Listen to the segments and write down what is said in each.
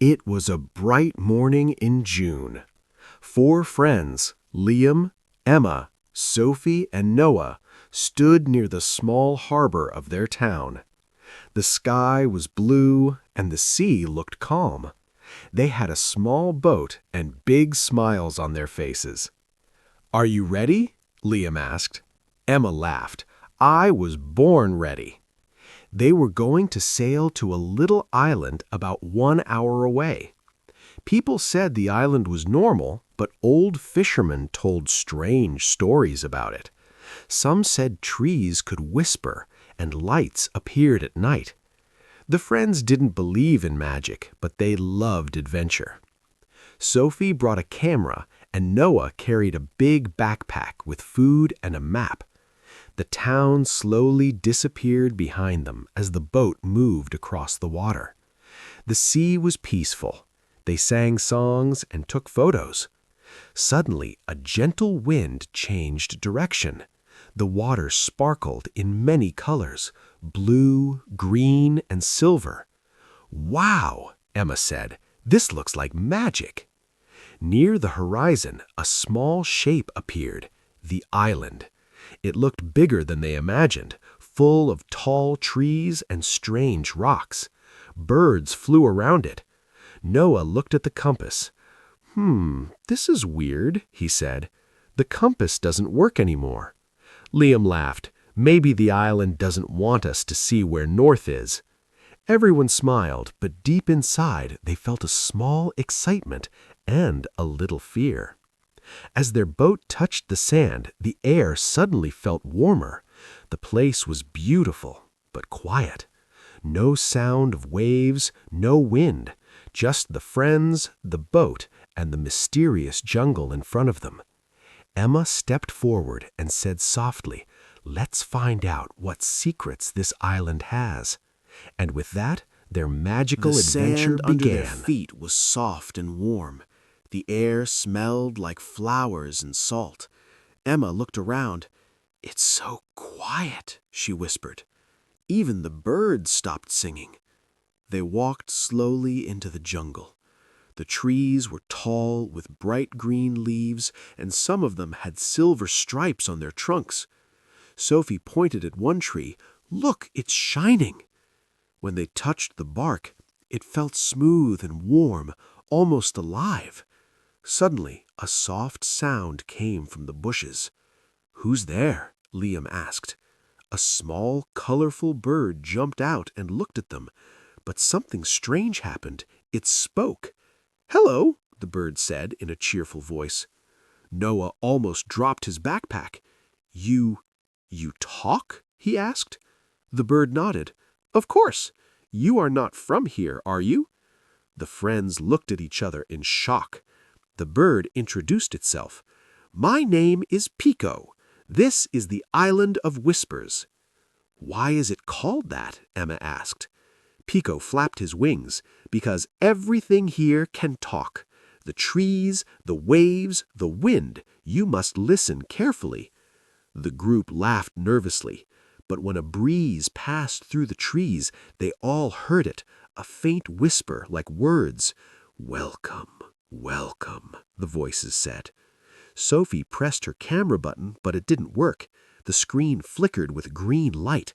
It was a bright morning in June. 4 friends, Liam, Emma, Sophie, and Noah, stood near the small harbor of their town. The sky was blue and the sea looked calm. They had a small boat and big smiles on their faces. "Are you ready?" Liam asked. Emma laughed. "I was born ready." They were going to sail to a little island about 1 hour away. People said the island was normal, but old fishermen told strange stories about it. Some said trees could whisper and lights appeared at night. The friends didn't believe in magic, but they loved adventure. Sophie brought a camera, and Noah carried a big backpack with food and a map. The town slowly disappeared behind them as the boat moved across the water. The sea was peaceful. They sang songs and took photos. Suddenly, a gentle wind changed direction. The water sparkled in many colors, blue, green, and silver. "Wow," Emma said, "this looks like magic." Near the horizon, a small shape appeared, the island. It looked bigger than they imagined, full of tall trees and strange rocks. Birds flew around it. Noah looked at the compass. This is weird," he said. "The compass doesn't work anymore." Liam laughed. "Maybe the island doesn't want us to see where north is." Everyone smiled, but deep inside they felt a small excitement and a little fear. As their boat touched the sand, the air suddenly felt warmer. The place was beautiful, but quiet. No sound of waves, no wind, just the friends, the boat, and the mysterious jungle in front of them. Emma stepped forward and said softly, "Let's find out what secrets this island has." And with that, their magical adventure The sand under their began. feet was soft and warm. The air smelled like flowers and salt. Emma looked around. "It's so quiet," she whispered. Even the birds stopped singing. They walked slowly into the jungle. The trees were tall with bright green leaves, and some of them had silver stripes on their trunks. Sophie pointed at one tree. "Look, it's shining." When they touched the bark, it felt smooth and warm, almost alive. Suddenly, a soft sound came from the bushes. "Who's there?" Liam asked. A small, colorful bird jumped out and looked at them, but something strange happened. It spoke. "Hello," the bird said in a cheerful voice. Noah almost dropped his backpack. You talk?" he asked. The bird nodded. "Of course. You are not from here, are you?" The friends looked at each other in shock. The bird introduced itself. "My name is Pico. This is the Island of Whispers." "Why is it called that?" Emma asked. Pico flapped his wings. "Because everything here can talk. The trees, the waves, the wind. You must listen carefully." The group laughed nervously, but when a breeze passed through the trees, they all heard it, a faint whisper like words. "Welcome, welcome," the voices said. Sophie pressed her camera button, but it didn't work. The screen flickered with green light.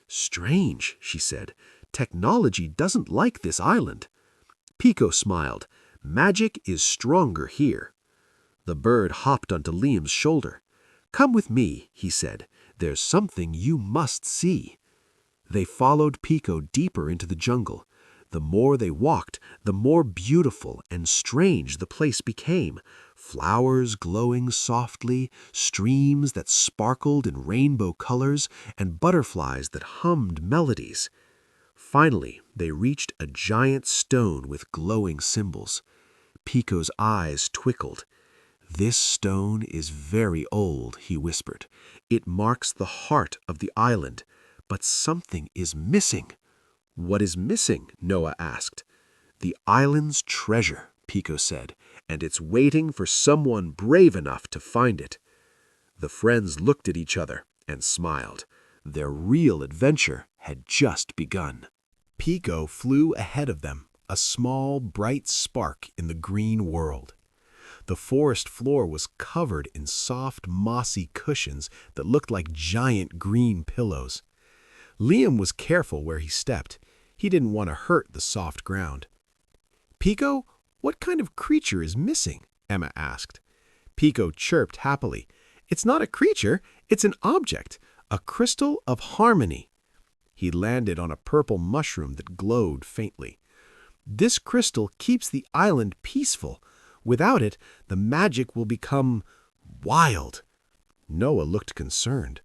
"Strange," she said. "Technology doesn't like this island." Pico smiled. "Magic is stronger here." The bird hopped onto Liam's shoulder. "Come with me," he said. "There's something you must see." They followed Pico deeper into the jungle. The more they walked, the more beautiful and strange the place became. Flowers glowing softly, streams that sparkled in rainbow colors, and butterflies that hummed melodies. Finally, they reached a giant stone with glowing symbols. Pico's eyes twinkled. "This stone is very old," he whispered. "It marks the heart of the island, but something is missing." "What is missing?" Noah asked. "The island's treasure," Pico said, "and it's waiting for someone brave enough to find it." The friends looked at each other and smiled. Their real adventure had just begun. Pico flew ahead of them, a small, bright spark in the green world. The forest floor was covered in soft, mossy cushions that looked like giant green pillows. Liam was careful where he stepped. He didn't want to hurt the soft ground. "Pico, what kind of creature is missing?" Emma asked. Pico chirped happily. "It's not a creature, it's an object, a crystal of harmony." He landed on a purple mushroom that glowed faintly. "This crystal keeps the island peaceful. Without it, the magic will become wild." Noah looked concerned.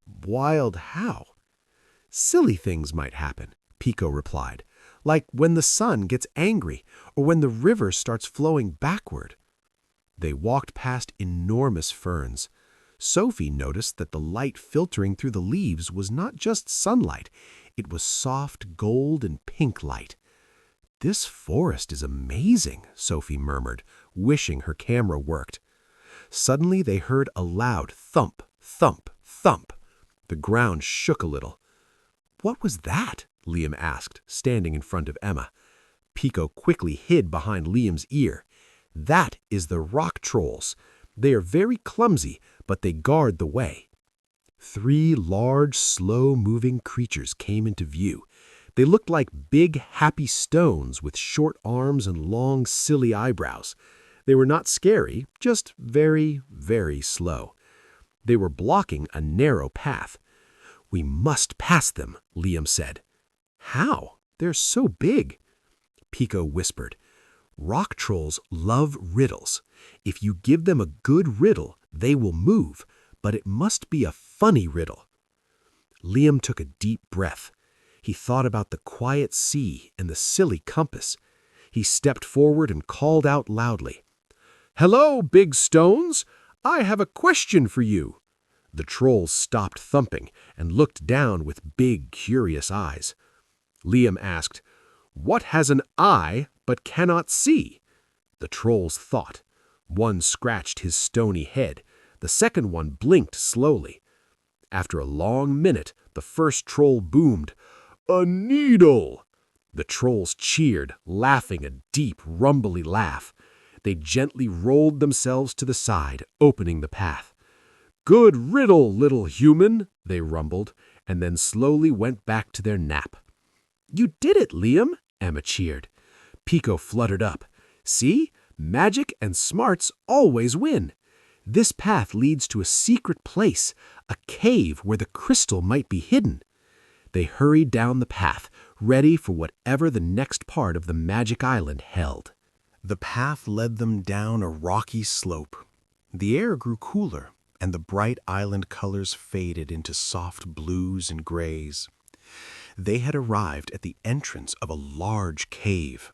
"Wild how?" "Silly things might happen," Pico replied, "like when the sun gets angry or when the river starts flowing backward." They walked past enormous ferns. Sophie noticed that the light filtering through the leaves was not just sunlight, it was soft gold and pink light. "This forest is amazing," Sophie murmured, wishing her camera worked. Suddenly they heard a loud thump, thump, thump. The ground shook a little. "What was that?" Liam asked, standing in front of Emma. Pico quickly hid behind Liam's ear. "That is the rock trolls. They are very clumsy, but they guard the way." 3 large, slow-moving creatures came into view. They looked like big, happy stones with short arms and long, silly eyebrows. They were not scary, just very, very slow. They were blocking a narrow path. "We must pass them," Liam said. "How? They're so big." Pico whispered. "Rock trolls love riddles. If you give them a good riddle, they will move, but it must be a funny riddle." Liam took a deep breath. He thought about the quiet sea and the silly compass. He stepped forward and called out loudly, "Hello, big stones! I have a question for you." The trolls stopped thumping and looked down with big, curious eyes. Liam asked, "What has an eye but cannot see?" The trolls thought. One scratched his stony head. The second one blinked slowly. After a long minute, the first troll boomed, "A needle!" The trolls cheered, laughing a deep, rumbly laugh. They gently rolled themselves to the side, opening the path. "Good riddle, little human," they rumbled, and then slowly went back to their nap. "You did it, Liam," Emma cheered. Pico fluttered up. "See? Magic and smarts always win. This path leads to a secret place, a cave where the crystal might be hidden." They hurried down the path, ready for whatever the next part of the magic island held. The path led them down a rocky slope. The air grew cooler, and the bright island colors faded into soft blues and grays. They had arrived at the entrance of a large cave.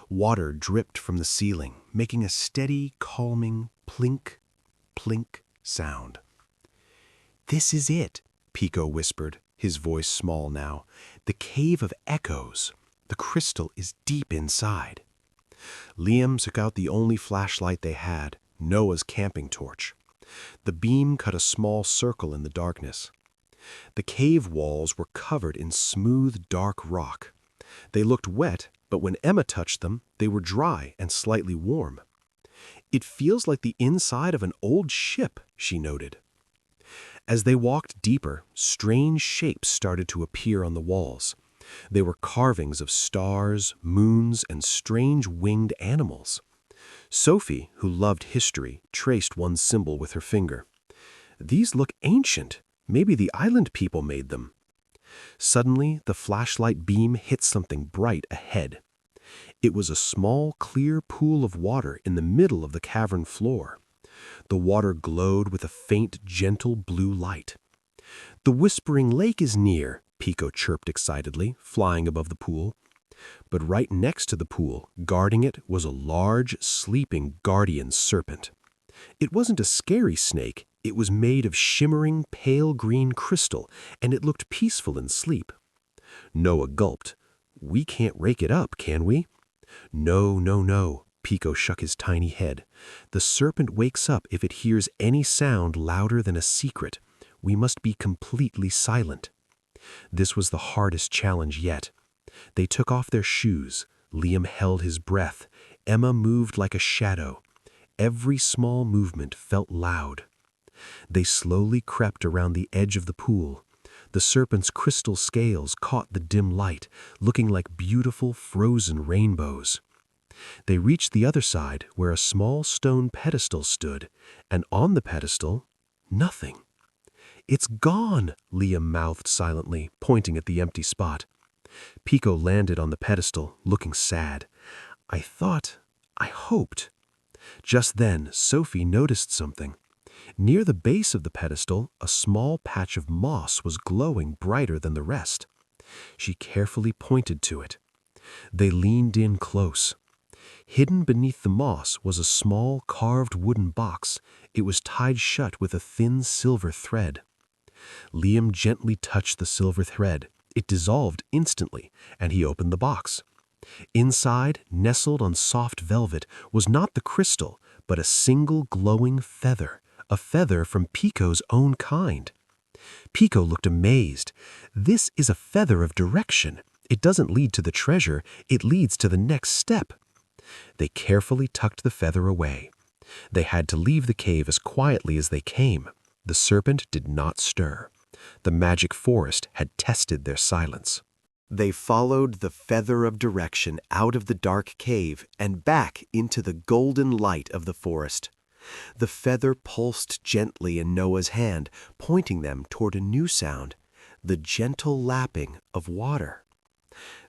Water dripped from the ceiling, making a steady, calming plink, plink sound. "This is it," Pico whispered, his voice small now. "The cave of echoes. The crystal is deep inside." Liam took out the only flashlight they had, Noah's camping torch. The beam cut a small circle in the darkness. The cave walls were covered in smooth, dark rock. They looked wet, but when Emma touched them, they were dry and slightly warm. "It feels like the inside of an old ship," she noted. As they walked deeper, strange shapes started to appear on the walls. They were carvings of stars, moons, and strange winged animals. Sophie, who loved history, traced one symbol with her finger. "These look ancient. Maybe the island people made them." Suddenly, the flashlight beam hit something bright ahead. It was a small, clear pool of water in the middle of the cavern floor. The water glowed with a faint, gentle blue light. "The Whispering Lake is near," Pico chirped excitedly, flying above the pool. But right next to the pool, guarding it, was a large, sleeping guardian serpent. It wasn't a scary snake. It was made of shimmering, pale green crystal, and it looked peaceful in sleep. Noah gulped. "We can't rake it up, can we?" "No, no, no." Pico shook his tiny head. "The serpent wakes up if it hears any sound louder than a secret. We must be completely silent." This was the hardest challenge yet. They took off their shoes. Liam held his breath. Emma moved like a shadow. Every small movement felt loud. They slowly crept around the edge of the pool. The serpent's crystal scales caught the dim light, looking like beautiful frozen rainbows. They reached the other side, where a small stone pedestal stood, and on the pedestal, nothing. "It's gone," Liam mouthed silently, pointing at the empty spot. Pico landed on the pedestal, looking sad. I hoped. Just then, Sophie noticed something. Near the base of the pedestal, a small patch of moss was glowing brighter than the rest. She carefully pointed to it. They leaned in close. Hidden beneath the moss was a small carved wooden box. It was tied shut with a thin silver thread. Liam gently touched the silver thread. It dissolved instantly, and he opened the box. Inside, nestled on soft velvet, was not the crystal, but a single glowing feather, a feather from Pico's own kind. Pico looked amazed. "This is a feather of direction. It doesn't lead to the treasure, it leads to the next step." They carefully tucked the feather away. They had to leave the cave as quietly as they came. The serpent did not stir. The magic forest had tested their silence. They followed the feather of direction out of the dark cave and back into the golden light of the forest. The feather pulsed gently in Noah's hand, pointing them toward a new sound, the gentle lapping of water.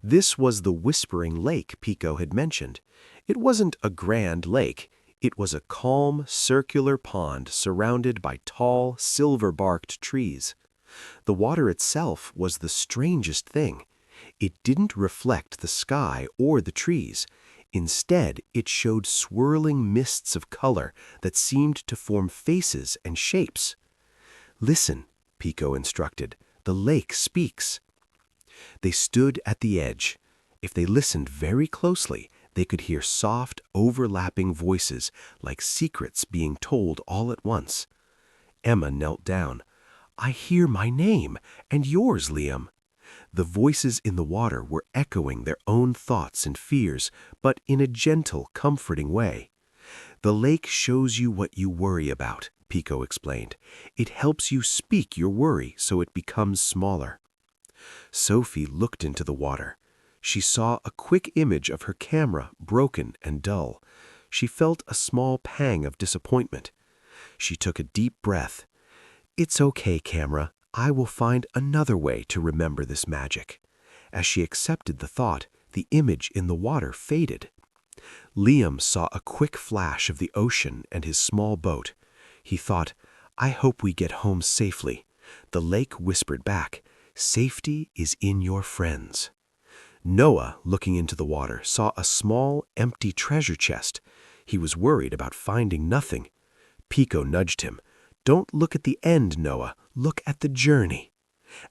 This was the Whispering Lake Pico had mentioned. It wasn't a grand lake. It was a calm, circular pond surrounded by tall, silver-barked trees. The water itself was the strangest thing. It didn't reflect the sky or the trees. Instead, it showed swirling mists of color that seemed to form faces and shapes. "Listen," Pico instructed. "The lake speaks." They stood at the edge. If they listened very closely, they could hear soft, overlapping voices, like secrets being told all at once. Emma knelt down. "I hear my name, and yours, Liam." The voices in the water were echoing their own thoughts and fears, but in a gentle, comforting way. "The lake shows you what you worry about," Pico explained. "It helps you speak your worry so it becomes smaller." Sophie looked into the water. She saw a quick image of her camera, broken and dull. She felt a small pang of disappointment. She took a deep breath. "It's okay, camera. I will find another way to remember this magic." As she accepted the thought, the image in the water faded. Liam saw a quick flash of the ocean and his small boat. He thought, "I hope we get home safely." The lake whispered back, "Safety is in your friends." Noah, looking into the water, saw a small, empty treasure chest. He was worried about finding nothing. Pico nudged him. "Don't look at the end, Noah. Look at the journey."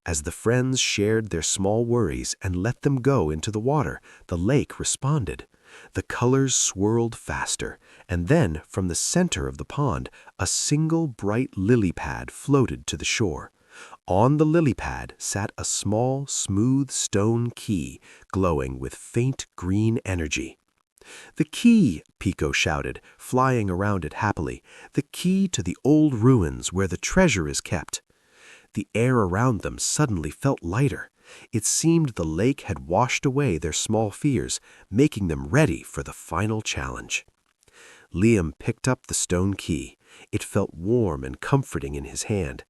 As the friends shared their small worries and let them go into the water, the lake responded. The colors swirled faster, and then, from the center of the pond, a single bright lily pad floated to the shore. On the lily pad sat a small, smooth stone key, glowing with faint green energy. "The key!" Pico shouted, flying around it happily. "The key to the old ruins where the treasure is kept." The air around them suddenly felt lighter. It seemed the lake had washed away their small fears, making them ready for the final challenge. Liam picked up the stone key. It felt warm and comforting in his hand.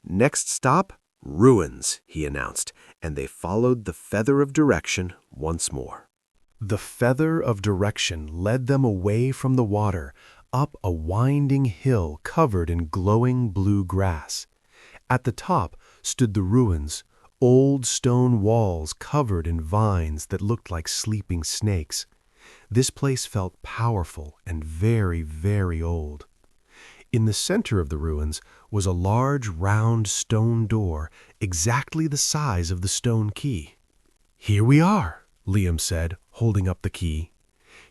"Next stop, ruins," he announced, and they followed the feather of direction once more. The feather of direction led them away from the water, up a winding hill covered in glowing blue grass. At the top stood the ruins, old stone walls covered in vines that looked like sleeping snakes. This place felt powerful and very, very old. In the center of the ruins was a large round stone door, exactly the size of the stone key. "Here we are," Liam said, holding up the key.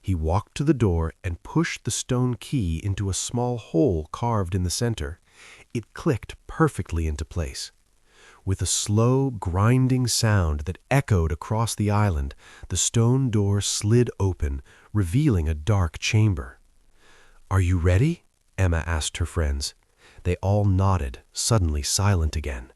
He walked to the door and pushed the stone key into a small hole carved in the center. It clicked perfectly into place. With a slow, grinding sound that echoed across the island, the stone door slid open, revealing a dark chamber. "Are you ready?" Emma asked her friends. They all nodded, suddenly silent again.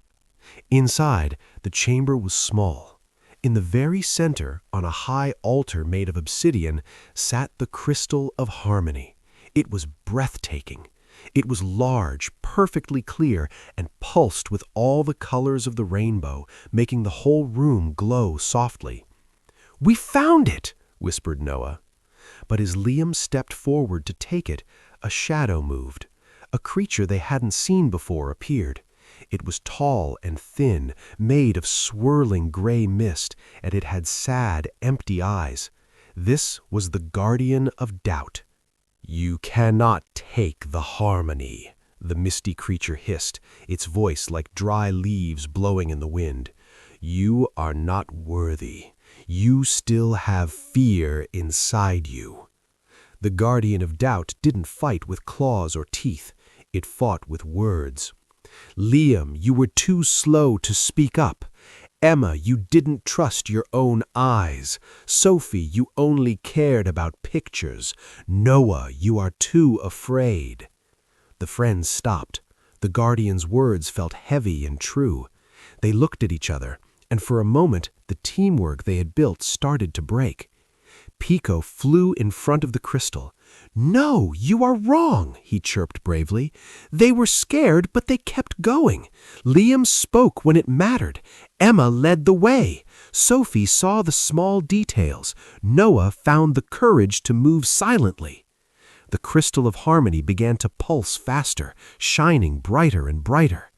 Inside, the chamber was small. In the very center, on a high altar made of obsidian, sat the crystal of harmony. It was breathtaking. It was large, perfectly clear, and pulsed with all the colors of the rainbow, making the whole room glow softly. "We found it!" whispered Noah. But as Liam stepped forward to take it, a shadow moved. A creature they hadn't seen before appeared. It was tall and thin, made of swirling gray mist, and it had sad, empty eyes. This was the guardian of doubt. "You cannot take the harmony," the misty creature hissed, its voice like dry leaves blowing in the wind. "You are not worthy. You still have fear inside you." The guardian of doubt didn't fight with claws or teeth. It fought with words. "Liam, you were too slow to speak up. Emma, you didn't trust your own eyes. Sophie, you only cared about pictures. Noah, you are too afraid." The friends stopped. The guardian's words felt heavy and true. They looked at each other, and for a moment the teamwork they had built started to break. Pico flew in front of the crystal. "No, you are wrong," he chirped bravely. "They were scared, but they kept going. Liam spoke when it mattered. Emma led the way. Sophie saw the small details. Noah found the courage to move silently." The crystal of harmony began to pulse faster, shining brighter and brighter.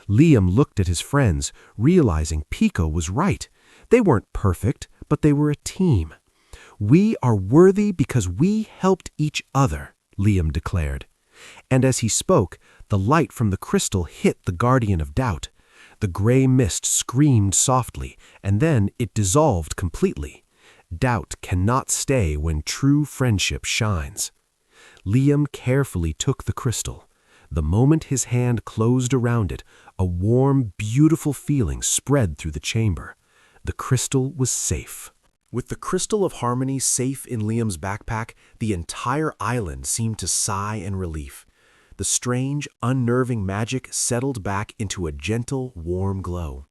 Liam looked at his friends, realizing Pico was right. They weren't perfect, but they were a team. "We are worthy because we helped each other," Liam declared. And as he spoke, the light from the crystal hit the guardian of doubt. The gray mist screamed softly, and then it dissolved completely. Doubt cannot stay when true friendship shines. Liam carefully took the crystal. The moment his hand closed around it, a warm, beautiful feeling spread through the chamber. The crystal was safe. With the crystal of harmony safe in Liam's backpack, the entire island seemed to sigh in relief. The strange, unnerving magic settled back into a gentle, warm glow.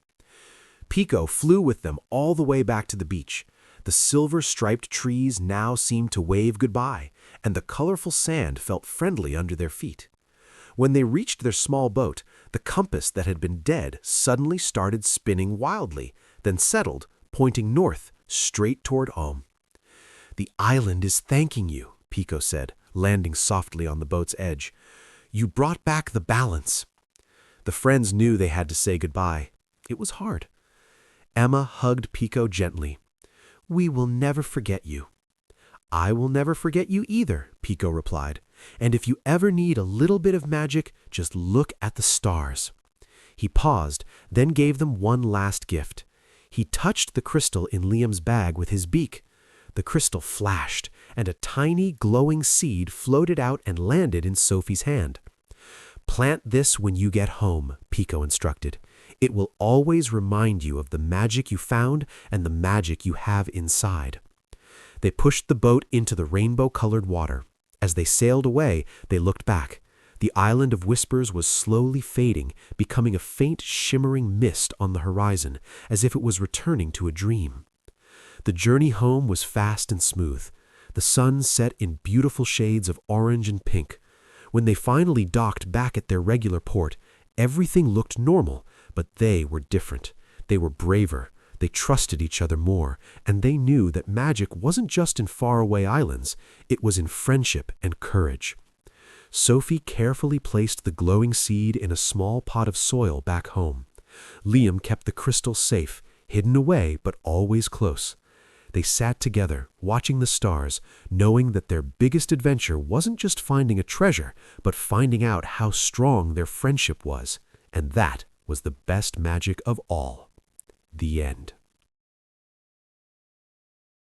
Pico flew with them all the way back to the beach. The silver-striped trees now seemed to wave goodbye, and the colorful sand felt friendly under their feet. When they reached their small boat, the compass that had been dead suddenly started spinning wildly, then settled, pointing north, straight toward home. "The island is thanking you," Pico said, landing softly on the boat's edge. "You brought back the balance." The friends knew they had to say goodbye. It was hard. Emma hugged Pico gently. "We will never forget you." "I will never forget you either," Pico replied. "And if you ever need a little bit of magic, just look at the stars." He paused, then gave them one last gift. He touched the crystal in Liam's bag with his beak. The crystal flashed, and a tiny, glowing seed floated out and landed in Sophie's hand. "Plant this when you get home," Pico instructed. "It will always remind you of the magic you found and the magic you have inside." They pushed the boat into the rainbow-colored water. As they sailed away, they looked back. The island of whispers was slowly fading, becoming a faint shimmering mist on the horizon, as if it was returning to a dream. The journey home was fast and smooth. The sun set in beautiful shades of orange and pink. When they finally docked back at their regular port, everything looked normal, but they were different. They were braver. They trusted each other more, and they knew that magic wasn't just in faraway islands. It was in friendship and courage. Sophie carefully placed the glowing seed in a small pot of soil back home. Liam kept the crystal safe, hidden away but always close. They sat together, watching the stars, knowing that their biggest adventure wasn't just finding a treasure, but finding out how strong their friendship was. And that was the best magic of all. The end.